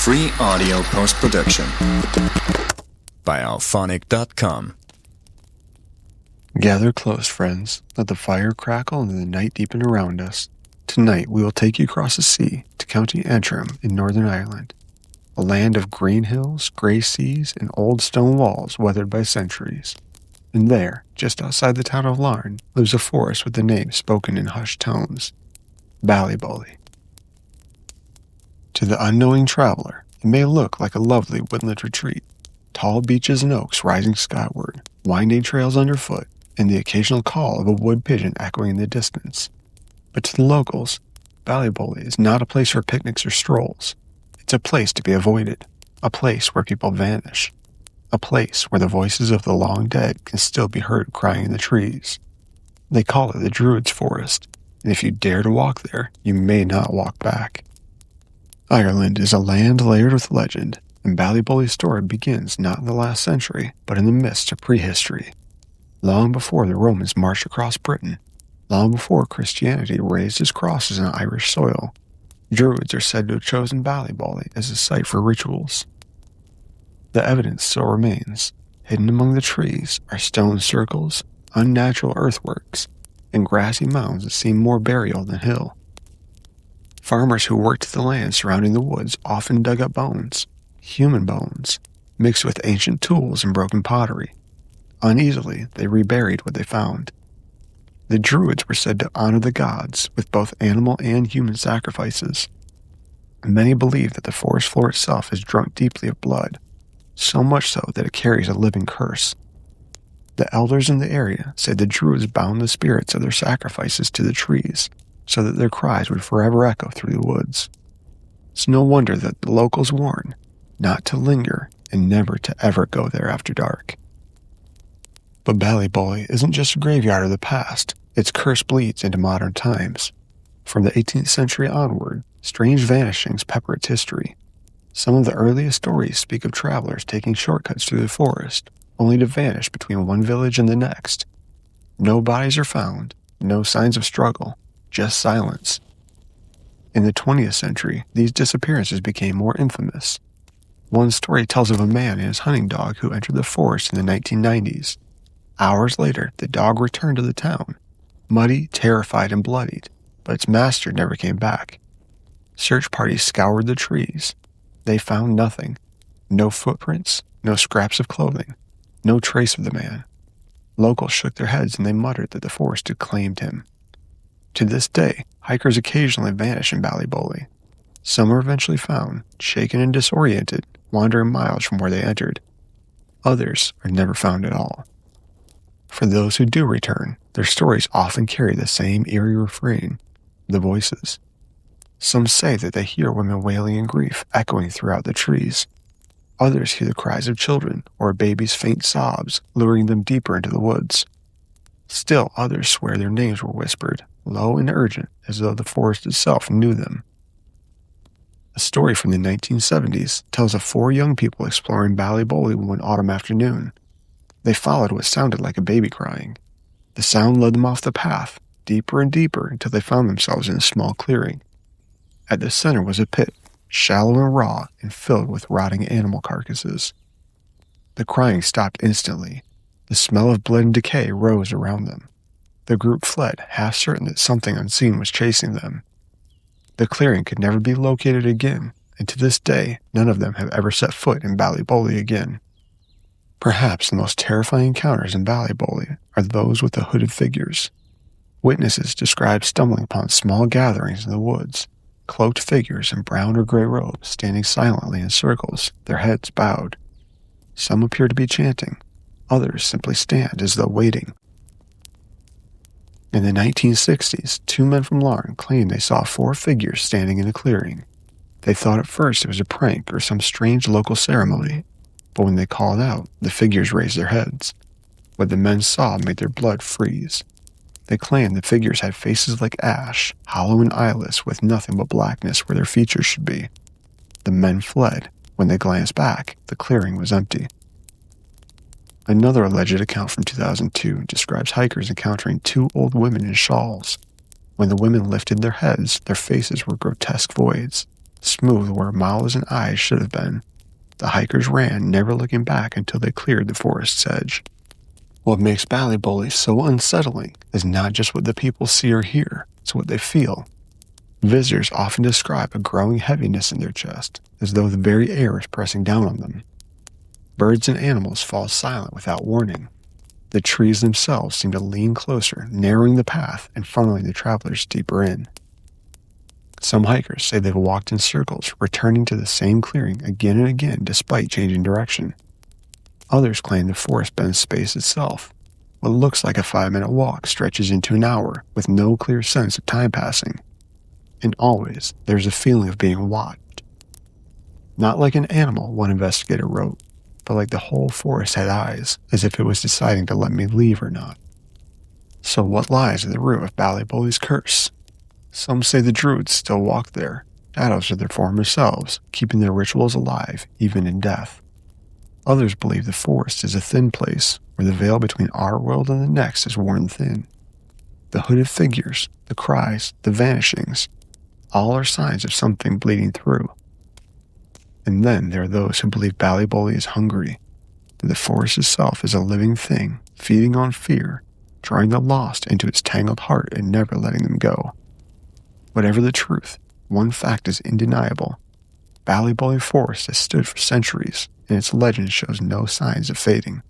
Free audio post-production by alphonic.com. Gather close, friends. Let the fire crackle and the night deepen around us. Tonight we will take you across the sea to County Antrim in Northern Ireland, a land of green hills, grey seas, and old stone walls weathered by centuries. And there, just outside the town of Larne, lives a forest with the name spoken in hushed tones, Ballyboley. To the unknowing traveler, it may look like a lovely woodland retreat, tall beeches and oaks rising skyward, winding trails underfoot, and the occasional call of a wood pigeon echoing in the distance. But to the locals, Ballyboley is not a place for picnics or strolls. It's a place to be avoided, a place where people vanish, a place where the voices of the long dead can still be heard crying in the trees. They call it the Druids Forest, and if you dare to walk there, you may not walk back. Ireland is a land layered with legend, and Ballyboley's story begins not in the last century, but in the midst of prehistory. Long before the Romans marched across Britain, long before Christianity raised its crosses on Irish soil, Druids are said to have chosen Ballyboley as a site for rituals. The evidence still remains. Hidden among the trees are stone circles, unnatural earthworks, and grassy mounds that seem more burial than hill. Farmers who worked the land surrounding the woods often dug up bones, human bones, mixed with ancient tools and broken pottery. Uneasily, they reburied what they found. The Druids were said to honor the gods with both animal and human sacrifices. Many believe that the forest floor itself is drunk deeply of blood, so much so that it carries a living curse. The elders in the area say the Druids bound the spirits of their sacrifices to the trees so that their cries would forever echo through the woods. It's no wonder that the locals warn not to linger and never to ever go there after dark. But Ballyboley isn't just a graveyard of the past. Its curse bleeds into modern times. From the 18th century onward, strange vanishings pepper its history. Some of the earliest stories speak of travelers taking shortcuts through the forest, only to vanish between one village and the next. No bodies are found, no signs of struggle, just silence. In the 20th century, these disappearances became more infamous. One story tells of a man and his hunting dog who entered the forest in the 1990s. Hours later, the dog returned to the town, muddy, terrified, and bloodied, but its master never came back. Search parties scoured the trees. They found nothing. No footprints, no scraps of clothing, no trace of the man. Locals shook their heads and they muttered that the forest had claimed him. To this day, hikers occasionally vanish in Ballyboley. Some are eventually found, shaken and disoriented, wandering miles from where they entered. Others are never found at all. For those who do return, their stories often carry the same eerie refrain, the voices. Some say that they hear women wailing in grief echoing throughout the trees. Others hear the cries of children or a baby's faint sobs luring them deeper into the woods. Still others swear their names were whispered, low and urgent, as though the forest itself knew them. A story from the 1970s tells of 4 young people exploring Ballyboley one autumn afternoon. They followed what sounded like a baby crying. The sound led them off the path, deeper and deeper, until they found themselves in a small clearing. At the center was a pit, shallow and raw and filled with rotting animal carcasses. The crying stopped instantly. The smell of blood and decay rose around them. The group fled, half certain that something unseen was chasing them. The clearing could never be located again, and to this day, none of them have ever set foot in Ballyboley again. Perhaps the most terrifying encounters in Ballyboley are those with the hooded figures. Witnesses describe stumbling upon small gatherings in the woods, cloaked figures in brown or gray robes standing silently in circles, their heads bowed. Some appear to be chanting, others simply stand as though waiting. In the 1960s, 2 men from Larne claimed they saw 4 figures standing in a clearing. They thought at first it was a prank or some strange local ceremony, but when they called out, the figures raised their heads. What the men saw made their blood freeze. They claimed the figures had faces like ash, hollow and eyeless, with nothing but blackness where their features should be. The men fled. When they glanced back, the clearing was empty. Another alleged account from 2002 describes hikers encountering 2 old women in shawls. When the women lifted their heads, their faces were grotesque voids, smooth where mouths and eyes should have been. The hikers ran, never looking back until they cleared the forest's edge. What makes Ballyboley so unsettling is not just what the people see or hear, it's what they feel. Visitors often describe a growing heaviness in their chest, as though the very air is pressing down on them. Birds and animals fall silent without warning. The trees themselves seem to lean closer, narrowing the path and funneling the travelers deeper in. Some hikers say they've walked in circles, returning to the same clearing again and again despite changing direction. Others claim the forest bends space itself. What looks like a 5-minute walk stretches into an hour with no clear sense of time passing. And always, there's a feeling of being watched. Not like an animal, one investigator wrote, but like the whole forest had eyes, as if it was deciding to let me leave or not. So what lies at the root of Ballyboley's curse? Some say the Druids still walk there, shadows of their former selves, keeping their rituals alive even in death. Others believe the forest is a thin place, where the veil between our world and the next is worn thin. The hooded figures, the cries, the vanishings, all are signs of something bleeding through. And then there are those who believe Ballyboley is hungry, that the forest itself is a living thing, feeding on fear, drawing the lost into its tangled heart and never letting them go. Whatever the truth, one fact is undeniable. Ballyboley Forest has stood for centuries, and its legend shows no signs of fading.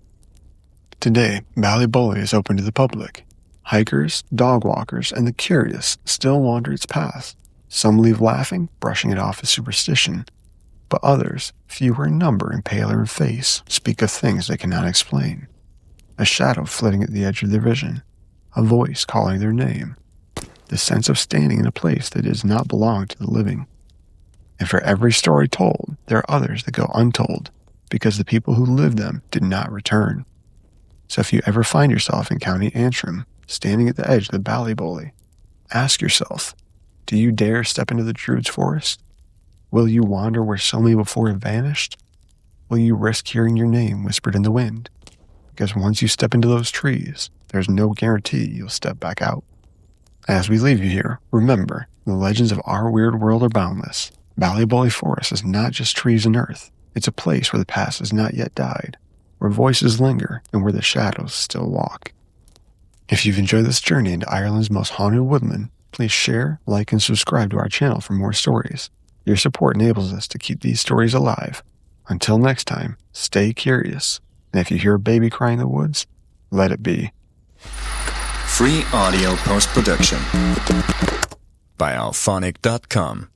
Today, Ballyboley is open to the public. Hikers, dog walkers, and the curious still wander its paths. Some leave laughing, brushing it off as superstition, but others, fewer in number and paler in face, speak of things they cannot explain. A shadow flitting at the edge of their vision, a voice calling their name, the sense of standing in a place that does not belong to the living. And for every story told, there are others that go untold, because the people who lived them did not return. So if you ever find yourself in County Antrim, standing at the edge of the Ballyboley, ask yourself, do you dare step into the Druids Forest? Will you wander where so many before have vanished? Will you risk hearing your name whispered in the wind? Because once you step into those trees, there's no guarantee you'll step back out. As we leave you here, remember, the legends of our weird world are boundless. Ballyboley Forest is not just trees and earth. It's a place where the past has not yet died, where voices linger and where the shadows still walk. If you've enjoyed this journey into Ireland's most haunted woodland, please share, like, and subscribe to our channel for more stories. Your support enables us to keep these stories alive. Until next time, stay curious, and if you hear a baby cry in the woods, let it be. Free audio post-production by alphonic.com.